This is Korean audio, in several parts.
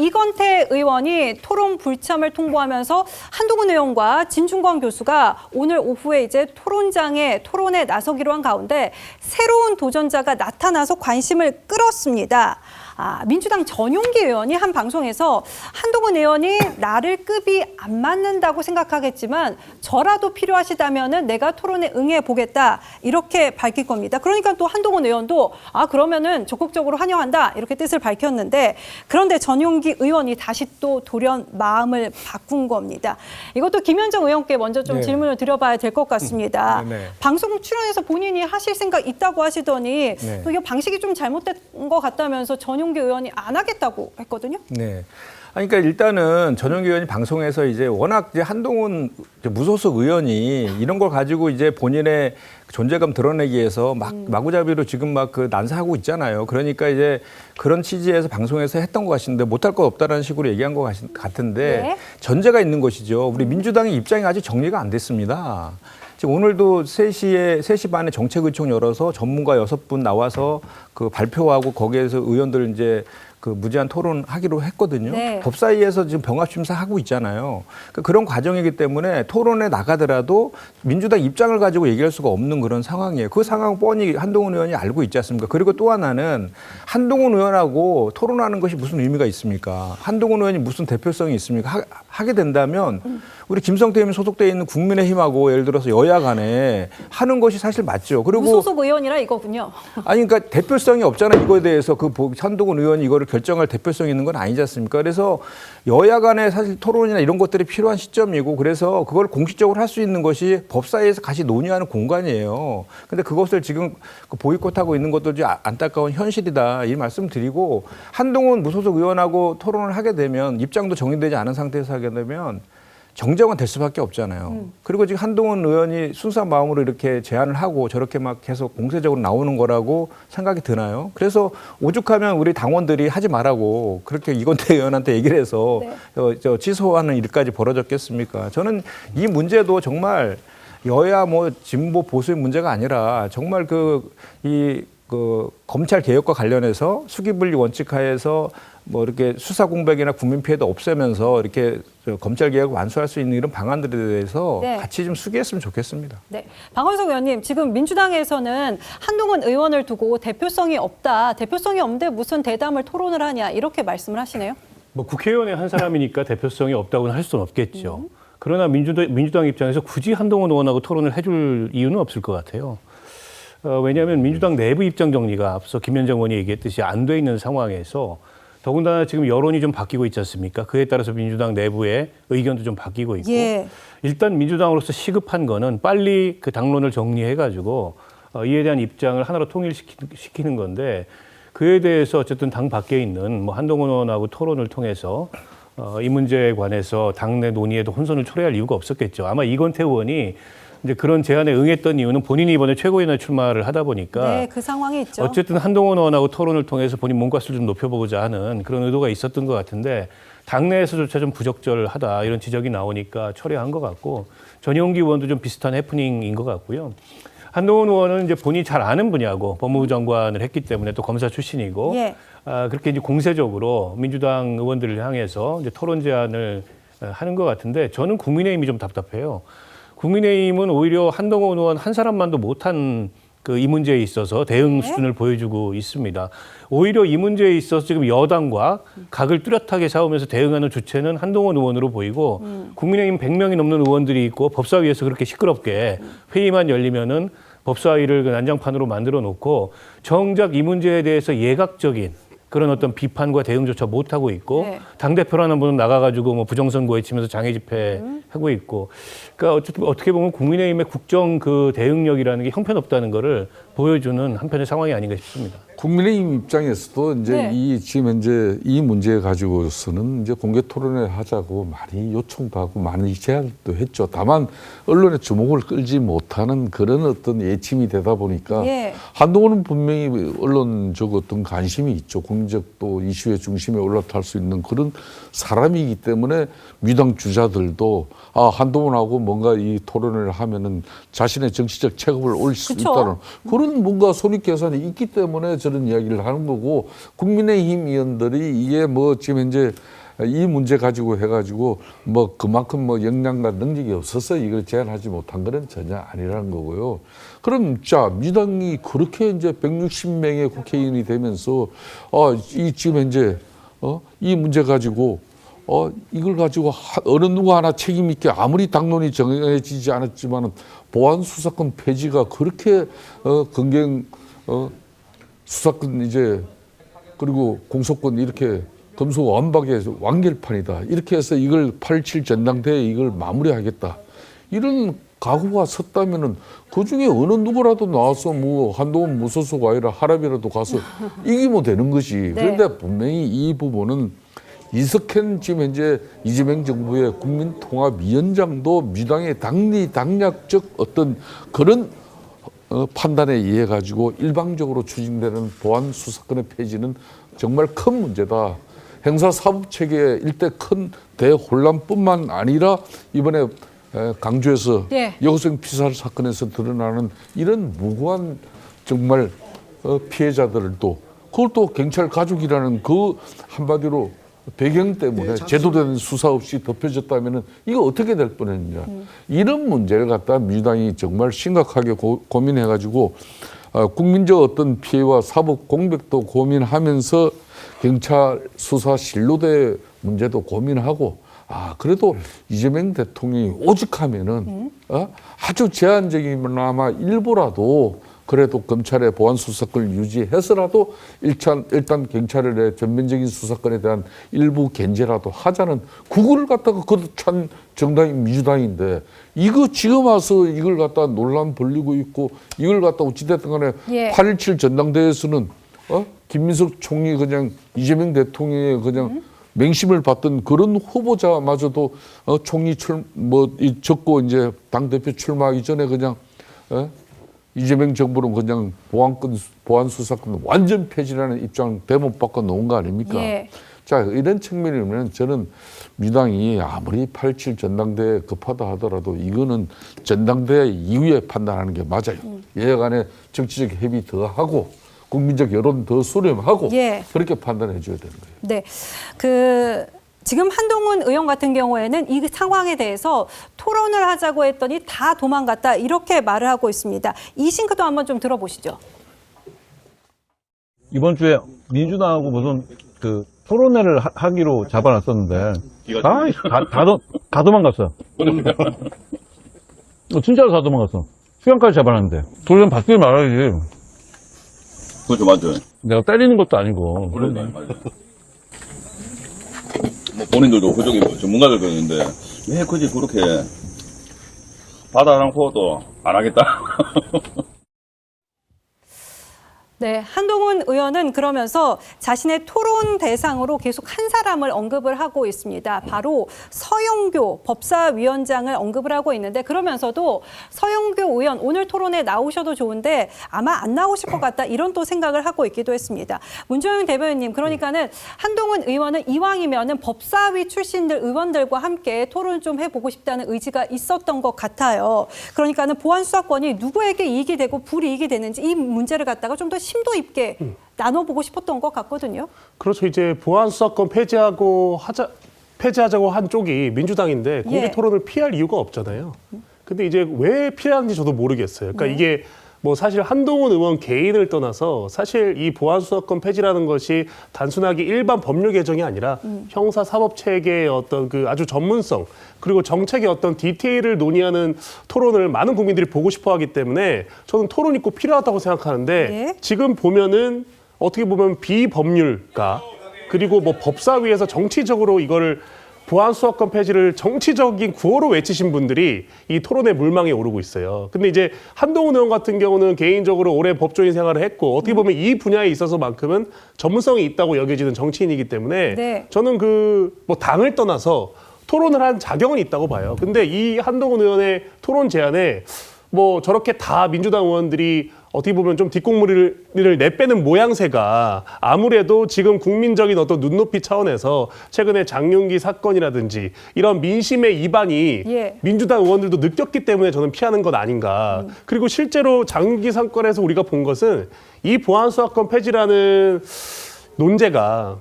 이건태 의원이 토론 불참을 통보하면서 한동훈 의원과 진중권 교수가 오늘 오후에 이제 토론에 나서기로 한 가운데 새로운 도전자가 나타나서 관심을 끌었습니다. 민주당 전용기 의원이 한 방송에서 한동훈 의원이 나를 급이 안 맞는다고 생각하겠지만 저라도 필요하시다면은 내가 토론에 응해 보겠다 이렇게 밝힐 겁니다. 그러니까 또 한동훈 의원도 그러면은 적극적으로 환영한다 이렇게 뜻을 밝혔는데 그런데 전용기 의원이 다시 또 돌연 마음을 바꾼 겁니다. 이것도 김현정 의원께 먼저 좀 질문을 드려봐야 될 것 같습니다. 방송 출연해서 본인이 하실 생각 있다고 하시더니 또 이거 방식이 좀 잘못된 것 같다면서 전용기 의원이 안 하겠다고 했거든요. 네. 그러니까 일단은 전용기 의원이 방송에서 이제 워낙 이제 한동훈 무소속 의원이 이런 걸 가지고 이제 본인의 존재감 드러내기 위해서 마구잡이로 지금 막 그 난사하고 있잖아요. 그러니까 이제 그런 취지에서 방송에서 했던 것 같은데 못할 것 없다라는 식으로 얘기한 것 같은데 전제가 있는 것이죠. 우리 민주당의 입장이 아직 정리가 안 됐습니다. 지금 오늘도 3시 반에 정책의총 열어서 전문가 6분 나와서 그 발표하고 거기에서 의원들 이제 그 무제한 토론하기로 했거든요. 법사위에서 지금 병합심사 하고 있잖아요. 그런 과정이기 때문에 토론에 나가더라도 민주당 입장을 가지고 얘기할 수가 없는 그런 상황이에요. 그 상황 뻔히 한동훈 의원이 알고 있지 않습니까? 그리고 또 하나는 한동훈 의원하고 토론하는 것이 무슨 의미가 있습니까? 한동훈 의원이 무슨 대표성이 있습니까? 하게 된다면 우리 김성태 의원이 소속돼 있는 국민의힘하고 예를 들어서 여야 간에 하는 것이 사실 맞죠. 그리고 무소속 의원이라 이거군요. 아니 그러니까 대표성이 없잖아. 이거에 대해서 그 한동훈 의원이 이거를 결정할 대표성이 있는 건 아니지 않습니까? 그래서 여야 간에 사실 토론이나 이런 것들이 필요한 시점이고 그래서 그걸 공식적으로 할 수 있는 것이 법사위에서 같이 논의하는 공간이에요. 근데 그것을 지금 보이콧하고 있는 것도 안타까운 현실이다. 이 말씀 드리고 한동훈 무소속 의원하고 토론을 하게 되면 입장도 정리되지 않은 상태에서 하게 되면 정쟁은 될 수밖에 없잖아요. 그리고 지금 한동훈 의원이 순수한 마음으로 이렇게 제안을 하고 저렇게 막 계속 공세적으로 나오는 거라고 생각이 드나요? 그래서 오죽하면 우리 당원들이 하지 말라고 그렇게 이건태 의원한테 얘기를 해서 취소하는 일까지 벌어졌겠습니까? 저는 이 문제도 정말 여야 뭐 진보 보수의 문제가 아니라 정말 그 검찰 개혁과 관련해서 수기분리 원칙 하에서 뭐 이렇게 수사 공백이나 국민 피해도 없애면서 이렇게 검찰 개혁을 완수할 수 있는 이런 방안들에 대해서 같이 좀 수기했으면 좋겠습니다. 네. 박원석 의원님, 지금 민주당에서는 한동훈 의원을 두고 대표성이 없다. 대표성이 없는데 무슨 대담을 토론을 하냐 이렇게 말씀을 하시네요. 뭐 국회의원의 한 사람이니까 대표성이 없다고는 할 수는 없겠죠. 그러나 민주당 입장에서 굳이 한동훈 의원하고 토론을 해줄 이유는 없을 것 같아요. 왜냐하면 민주당 내부 입장 정리가 앞서 김현정 의원이 얘기했듯이 안 돼 있는 상황에서 더군다나 지금 여론이 좀 바뀌고 있지 않습니까? 그에 따라서 민주당 내부의 의견도 좀 바뀌고 있고 일단 민주당으로서 시급한 거는 빨리 그 당론을 정리해가지고 이에 대한 입장을 하나로 통일시키는 건데 그에 대해서 어쨌든 당 밖에 있는 뭐 한동훈 의원하고 토론을 통해서 이 문제에 관해서 당내 논의에도 혼선을 초래할 이유가 없었겠죠. 아마 이건태 의원이 이제 그런 제안에 응했던 이유는 본인이 이번에 최고위원회 출마를 하다 보니까 그 상황이 있죠. 어쨌든 한동훈 의원하고 토론을 통해서 본인 몸값을 좀 높여보고자 하는 그런 의도가 있었던 것 같은데 당내에서조차 좀 부적절하다 이런 지적이 나오니까 철회한 것 같고 전용기 의원도 좀 비슷한 해프닝인 것 같고요. 한동훈 의원은 이제 본인이 잘 아는 분야고 법무부 장관을 했기 때문에 또 검사 출신이고 그렇게 이제 공세적으로 민주당 의원들을 향해서 이제 토론 제안을 하는 것 같은데 저는 국민의힘이 좀 답답해요. 국민의힘은 오히려 한동훈 의원 한 사람만도 못한 이 문제에 있어서 대응 수준을 보여주고 있습니다. 오히려 이 문제에 있어서 지금 여당과 각을 뚜렷하게 세우면서 대응하는 주체는 한동훈 의원으로 보이고 국민의힘 100명이 넘는 의원들이 있고 법사위에서 그렇게 시끄럽게 회의만 열리면은 법사위를 그 난장판으로 만들어 놓고 정작 이 문제에 대해서 예각적인 그런 어떤 비판과 대응조차 못하고 있고 당대표라는 분은 나가가지고 뭐 부정선거 외치면서 장애 집회 하고 있고 그러니까 어떻게 보면 국민의힘의 국정 그 대응력이라는 게 형편없다는 거를 보여주는 한편의 상황이 아닌가 싶습니다. 국민의힘 입장에서도 이제 지금 현재 이 문제 가지고서는 이제 공개 토론을 하자고 많이 요청도 하고 많이 제안도 했죠. 다만 언론의 주목을 끌지 못하는 그런 어떤 예침이 되다 보니까 한동훈은 분명히 언론적 어떤 관심이 있죠. 국민적 또 이슈의 중심에 올라탈 수 있는 그런 사람이기 때문에 민주당 주자들도 한동훈하고 뭔가 이 토론을 하면은 자신의 정치적 체급을 올릴 수 있다는 그런 뭔가 손익 계산이 있기 때문에 저런 이야기를 하는 거고 국민의힘 의원들이 이게 뭐 지금 현재 이 문제 가지고 해가지고 뭐 그만큼 뭐 역량과 능력이 없어서 이걸 제안하지 못한 것은 전혀 아니라는 거고요. 그럼 자 민주당이 그렇게 이제 160명의 국회의원이 되면서 이 지금 현재 이 문제 가지고 이걸 가지고 어느 누구 하나 책임 있게 아무리 당론이 정해지지 않았지만은 보안 수사권 폐지가 그렇게 검경 수사권 이제 그리고 공소권 이렇게 검수 완박의 완결판이다. 이렇게 해서 이걸 8.7 전당대회에 이걸 마무리하겠다. 이런 각오가 섰다면은 그 중에 어느 누구라도 나와서 뭐 한동훈 무소속 아니라 하랍이라도 가서 이기면 되는 거지. 그런데 분명히 이 부분은 이석현 지금 현재 이재명 정부의 국민통합위원장도 민주당의 당리당략적 어떤 그런 판단에 의해 가지고 일방적으로 추진되는 보안 수사권의 폐지는 정말 큰 문제다. 형사사법체계의 일대 큰 대혼란뿐만 아니라 이번에 강주에서 여고생 피살 사건에서 드러나는 이런 무고한 정말 피해자들도 그걸 또 경찰 가족이라는 그 한마디로 배경 때문에 제도된 수사 없이 덮여졌다면 이거 어떻게 될 뻔했느냐. 이런 문제를 갖다 민주당이 정말 심각하게 고민해가지고 국민적 어떤 피해와 사법 공백도 고민하면서 경찰 수사 신뢰대 문제도 고민하고 그래도 이재명 대통령이 오직하면은 아주 제한적이나마 일부라도 그래도 검찰의 보안 수사권을 유지해서라도 일단 경찰의 전면적인 수사권에 대한 일부 견제라도 하자는 그거를 갖다가 그것도 참 정당이 민주당인데 이거 지금 와서 이걸 갖다 논란 벌리고 있고 이걸 갖다 어찌됐든 간에 8.17 전당대회에서는 김민석 총리 그냥 이재명 대통령의 그냥 맹심을 받던 그런 후보자마저도 총리 적고 이제 당대표 출마하기 전에 그냥 이재명 정부는 그냥 보안 수사권 완전 폐지라는 입장 대못 바꿔 놓은 거 아닙니까? 자, 이런 측면이면 저는 민주당이 아무리 8.7 전당대회 급하다 하더라도 이거는 전당대회 이후에 판단하는 게 맞아요. 여야간에 정치적 협의 더 하고 국민적 여론 더 수렴하고 그렇게 판단해 줘야 되는 거예요. 네. 지금 한동훈 의원 같은 경우에는 이 상황에 대해서 토론을 하자고 했더니 다 도망갔다 이렇게 말을 하고 있습니다. 이 싱크도 한번 좀 들어보시죠. 이번 주에 민주당하고 무슨 토론회를 하기로 잡아놨었는데 다 도망갔어. 진짜로 다 도망갔어. 시간까지 잡아놨는데 도전 받지 말아야지. 그렇죠, 맞아요. 내가 때리는 것도 아니고. 맞아요. 뭐 본인들도 그쪽에 뭐 전문가들 그러는데 왜 굳이 그렇게 받아놓고도 안 하겠다. 네, 한동훈 의원은 그러면서 자신의 토론 대상으로 계속 한 사람을 언급을 하고 있습니다. 바로 서영교 법사위원장을 언급을 하고 있는데 그러면서도 서영교 의원 오늘 토론에 나오셔도 좋은데 아마 안 나오실 것 같다 이런 또 생각을 하고 있기도 했습니다. 문종영 대변인님, 그러니까는 한동훈 의원은 이왕이면은 법사위 출신들 의원들과 함께 토론 좀 해보고 싶다는 의지가 있었던 것 같아요. 그러니까는 보안 수사권이 누구에게 이익이 되고 불이익이 되는지 이 문제를 갖다가 좀 더 심도 있게 나눠보고 싶었던 것 같거든요. 그렇죠. 이제 보안 수사권 폐지하자고 한 쪽이 민주당인데 공개 토론을 피할 이유가 없잖아요. 근데 이제 왜 피하는지 저도 모르겠어요. 그러니까 이게 뭐 사실 한동훈 의원 개인을 떠나서 사실 이 보안 수사권 폐지라는 것이 단순하게 일반 법률 개정이 아니라 형사 사법 체계의 어떤 그 아주 전문성 그리고 정책의 어떤 디테일을 논의하는 토론을 많은 국민들이 보고 싶어 하기 때문에 저는 토론이 꼭 필요하다고 생각하는데 지금 보면은 어떻게 보면 비법률가 그리고 뭐 법사위에서 정치적으로 이거를 보안 수사권 폐지를 정치적인 구호로 외치신 분들이 이 토론의 물망에 오르고 있어요. 근데 이제 한동훈 의원 같은 경우는 개인적으로 오래 법조인 생활을 했고 어떻게 보면 이 분야에 있어서만큼은 전문성이 있다고 여겨지는 정치인이기 때문에 저는 뭐 당을 떠나서 토론을 한 자격은 있다고 봐요. 근데 이 한동훈 의원의 토론 제안에 뭐 저렇게 다 민주당 의원들이 어떻게 보면 좀 뒷공무리를 내빼는 모양새가 아무래도 지금 국민적인 어떤 눈높이 차원에서 최근에 장윤기 사건이라든지 이런 민심의 이반이 민주당 의원들도 느꼈기 때문에 저는 피하는 것 아닌가. 그리고 실제로 장윤기 사건에서 우리가 본 것은 이 보안 수사권 폐지라는 논제가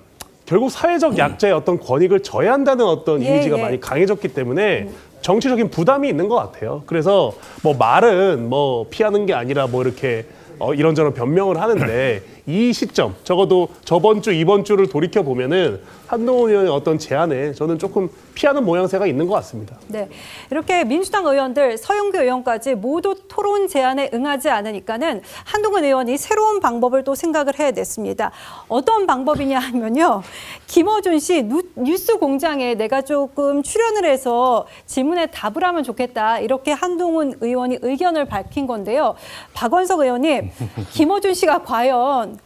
결국 사회적 약자의 어떤 권익을 저해한다는 어떤 예, 이미지가 예. 많이 강해졌기 때문에 정치적인 부담이 있는 것 같아요. 그래서 뭐 말은 뭐 피하는 게 아니라 뭐 이렇게 이런저런 변명을 하는데 이 시점, 적어도 저번 주, 이번 주를 돌이켜 보면은 한동훈 의원의 어떤 제안에 저는 조금 피하는 모양새가 있는 것 같습니다. 네, 이렇게 민주당 의원들, 서영교 의원까지 모두 토론 제안에 응하지 않으니까는 한동훈 의원이 새로운 방법을 또 생각을 해냈습니다. 어떤 방법이냐 하면요, 김어준 씨 뉴스 공장에 내가 조금 출연을 해서 질문에 답을 하면 좋겠다, 이렇게 한동훈 의원이 의견을 밝힌 건데요. 박원석 의원님, 김어준 씨가 과연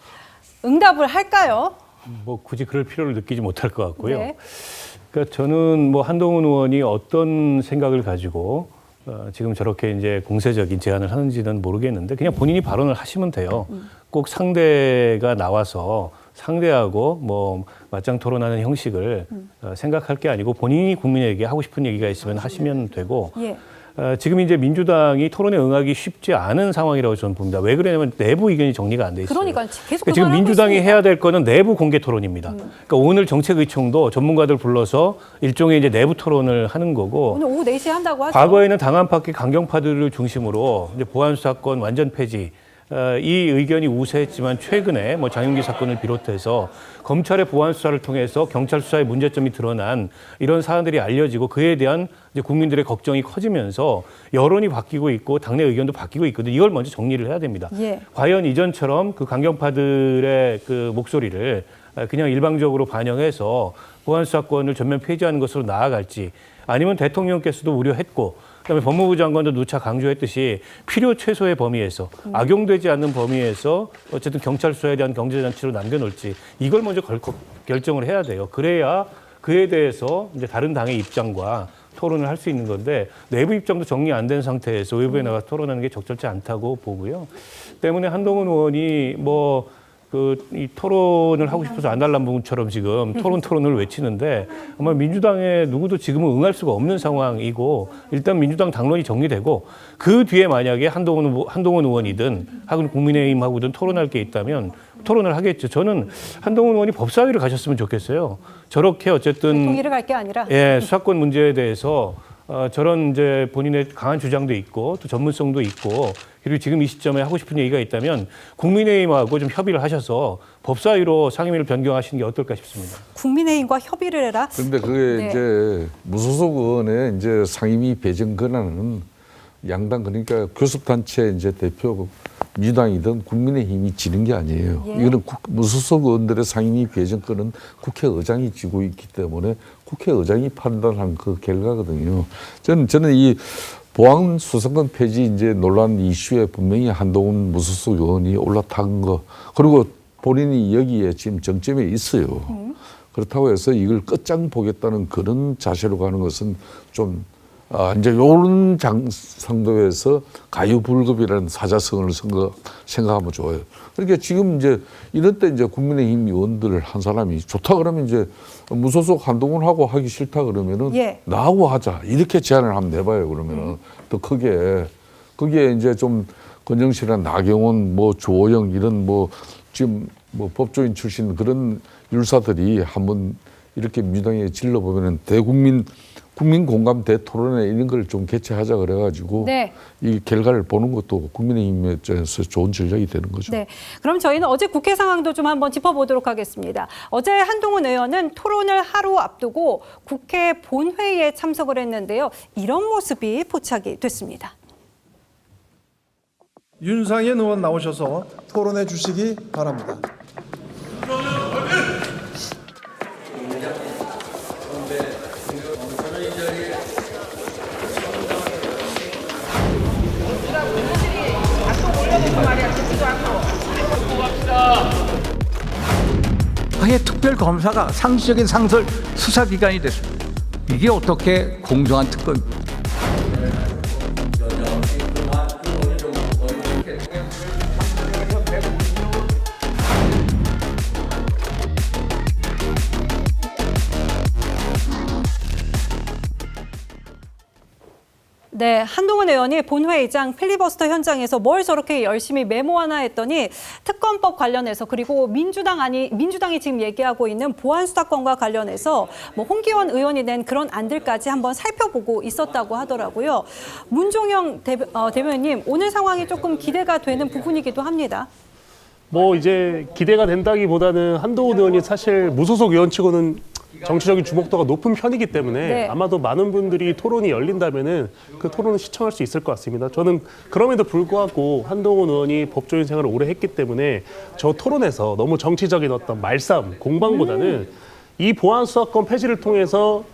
응답을 할까요? 뭐 굳이 그럴 필요를 느끼지 못할 것 같고요. 네. 그러니까 저는 뭐 한동훈 의원이 어떤 생각을 가지고 지금 저렇게 이제 공세적인 제안을 하는지는 모르겠는데 그냥 본인이 발언을 하시면 돼요. 꼭 상대가 나와서 상대하고 뭐 맞짱 토론하는 형식을 생각할 게 아니고 본인이 국민에게 하고 싶은 얘기가 있으면 하시면 되고 예. 지금 이제 민주당이 토론에 응하기 쉽지 않은 상황이라고 저는 봅니다. 왜 그러냐면 내부 의견이 정리가 안 돼 있어요. 그러니까 계속 지금 그걸 하고 민주당이 있습니다. 해야 될 거는 내부 공개 토론입니다. 그러니까 오늘 정책의총도 전문가들 불러서 일종의 이제 내부 토론을 하는 거고 오늘 오후 4시에 한다고 하죠. 과거에는 당한파끼 강경파들을 중심으로 이제 보안 수사권 완전 폐지 이 의견이 우세했지만 최근에 뭐 장윤기 사건을 비롯해서 검찰의 보안 수사를 통해서 경찰 수사의 문제점이 드러난 이런 사안들이 알려지고 그에 대한 이제 국민들의 걱정이 커지면서 여론이 바뀌고 있고 당내 의견도 바뀌고 있거든요. 이걸 먼저 정리를 해야 됩니다. 예. 과연 이전처럼 그 강경파들의 그 목소리를 그냥 일방적으로 반영해서 보안 수사권을 전면 폐지하는 것으로 나아갈지 아니면 대통령께서도 우려했고 그다음에 법무부 장관도 누차 강조했듯이 필요 최소의 범위에서 악용되지 않는 범위에서 어쨌든 경찰 수사에 대한 경제장치로 남겨놓을지 이걸 먼저 결정을 해야 돼요. 그래야 그에 대해서 이제 다른 당의 입장과 토론을 할 수 있는 건데 내부 입장도 정리 안 된 상태에서 외부에 나가 토론하는 게 적절치 않다고 보고요. 때문에 한동훈 의원이 이 토론을 하고 싶어서 안달난부처럼 지금 토론을 외치는데 아마 민주당에 누구도 지금은 응할 수가 없는 상황이고 일단 민주당 당론이 정리되고 그 뒤에 만약에 한동훈 의원이든 혹은 국민의힘하고든 토론할 게 있다면 토론을 하겠죠. 저는 한동훈 의원이 법사위를 가셨으면 좋겠어요. 저렇게 어쨌든 동의를 갈 게 아니라. 예, 수사권 문제에 대해서 저런 이제 본인의 강한 주장도 있고 또 전문성도 있고 그리고 지금 이 시점에 하고 싶은 얘기가 있다면 국민의힘하고 좀 협의를 하셔서 법사위로 상임위를 변경하시는 게 어떨까 싶습니다. 국민의힘과 협의를 해라. 그런데 그게 네. 이제 무소속 의원의 이제 상임위 배정 권한은 양당 그러니까 교섭단체 이제 대표 민주당이든 국민의힘이 지는 게 아니에요. 예. 이거는 무소속 의원들의 상임위 배정권은 국회의장이 쥐고 있기 때문에 국회의장이 판단한 그 결과거든요. 저는 이 보안 수사권 폐지 이제 논란 이슈에 분명히 한동훈 무소속 의원이 올라탄 거 그리고 본인이 여기에 지금 정점에 있어요. 그렇다고 해서 이걸 끝장 보겠다는 그런 자세로 가는 것은 좀 이제 요런 상도에서 가유불급이라는 사자성어를 생각하면 좋아요. 그러니까 지금 이제 이럴 때 이제 국민의힘 의원들 한 사람이 좋다 그러면 이제 무소속 한동훈하고 하기 싫다 그러면은 예. 나하고 하자 이렇게 제안을 한번 내봐요. 그러면은 더 크게 거기에 이제 좀 권정실이나 나경원 뭐 조호영 이런 뭐 지금 뭐 법조인 출신 그런 율사들이 한번 이렇게 민주당에 질러보면은 국민 공감 대토론회 이런 걸 좀 개최하자 그래가지고 네. 이 결과를 보는 것도 국민의힘 입장에서 좋은 전략이 되는 거죠. 네. 그럼 저희는 어제 국회 상황도 좀 한번 짚어보도록 하겠습니다. 어제 한동훈 의원은 토론을 하루 앞두고 국회 본회의에 참석을 했는데요. 이런 모습이 포착이 됐습니다. 윤상현 의원 나오셔서 토론해 주시기 바랍니다. 아예 특별검사가 상시적인 상설 수사기관이 됐습니다. 이게 어떻게 공정한 특검입니까? 네, 한동훈 의원이 본회의장 필리버스터 현장에서 뭘 저렇게 열심히 메모하나 했더니 특검법 관련해서 그리고 민주당이 지금 얘기하고 있는 보안수사권과 관련해서 뭐 홍기원 의원이 낸 그런 안들까지 한번 살펴보고 있었다고 하더라고요. 문종영 대변인님, 오늘 상황이 조금 기대가 되는 부분이기도 합니다. 뭐 이제 기대가 된다기보다는 한동훈 의원이 사실 무소속 의원치고는 정치적인 주목도가 높은 편이기 때문에 네. 아마도 많은 분들이 토론이 열린다면은 그 토론을 시청할 수 있을 것 같습니다. 저는 그럼에도 불구하고 한동훈 의원이 법조인 생활을 오래 했기 때문에 저 토론에서 너무 정치적인 어떤 말싸움, 공방보다는 이 보안수사권 폐지를 통해서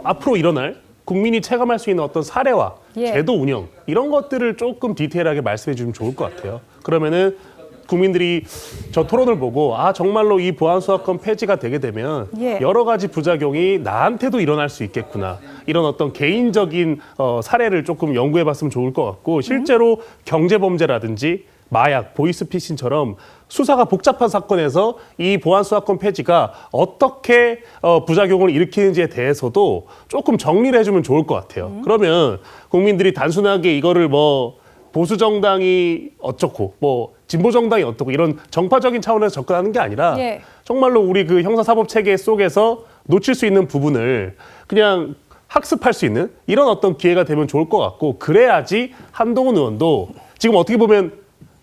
앞으로 일어날 국민이 체감할 수 있는 어떤 사례와 예. 제도 운영 이런 것들을 조금 디테일하게 말씀해 주면 좋을 것 같아요. 그러면은 국민들이 저 토론을 보고 아 정말로 이 보안수사권 폐지가 되게 되면 예. 여러 가지 부작용이 나한테도 일어날 수 있겠구나 이런 어떤 개인적인 사례를 조금 연구해봤으면 좋을 것 같고 실제로 경제범죄라든지 마약, 보이스피싱처럼 수사가 복잡한 사건에서 이 보안수사권 폐지가 어떻게 부작용을 일으키는지에 대해서도 조금 정리를 해주면 좋을 것 같아요. 그러면 국민들이 단순하게 이거를 뭐 보수 정당이 어쩌고 뭐 진보 정당이 어떻고 이런 정파적인 차원에서 접근하는 게 아니라 예. 정말로 우리 그 형사사법 체계 속에서 놓칠 수 있는 부분을 그냥 학습할 수 있는 이런 어떤 기회가 되면 좋을 것 같고 그래야지 한동훈 의원도 지금 어떻게 보면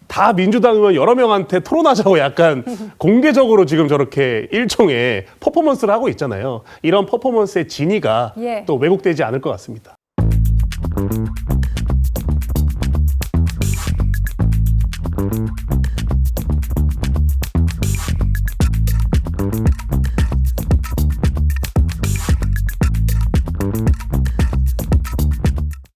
다 민주당 의원 여러 명한테 토론하자고 약간 공개적으로 지금 저렇게 일종의 퍼포먼스를 하고 있잖아요. 이런 퍼포먼스의 진위가 예. 또 왜곡되지 않을 것 같습니다.